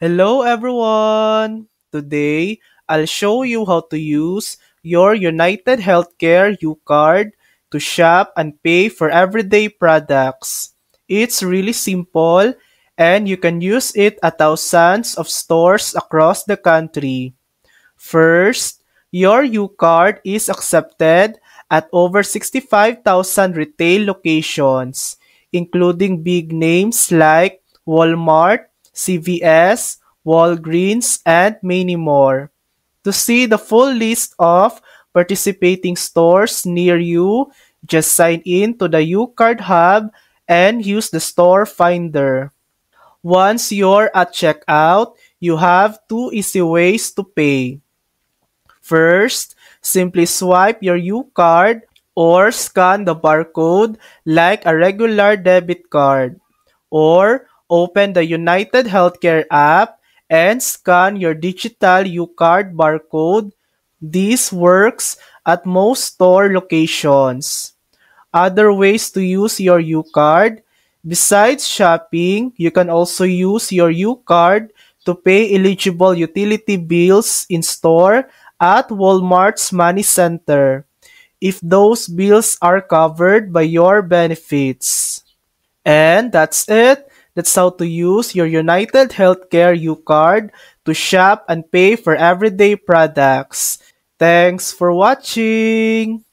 Hello everyone! Today, I'll show you how to use your United Healthcare U-Card to shop and pay for everyday products. It's really simple and you can use it at thousands of stores across the country. First, your U-Card is accepted at over 65,000 retail locations, including big names like Walmart, CVS, Walgreens, and many more. To see the full list of participating stores near you, just sign in to the U-Card Hub and use the store finder. Once you're at checkout, you have two easy ways to pay. First, simply swipe your U-card or scan the barcode like a regular debit card. Or open the United Healthcare app and scan your digital U-card barcode. This works at most store locations. Other ways to use your U-card. Besides shopping, you can also use your U-card to pay eligible utility bills in store at Walmart's Money Center if those bills are covered by your benefits. And that's it. That's how to use your United Healthcare U-Card to shop and pay for everyday products. Thanks for watching!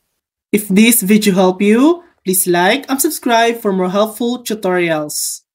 If this video helped you, please like and subscribe for more helpful tutorials.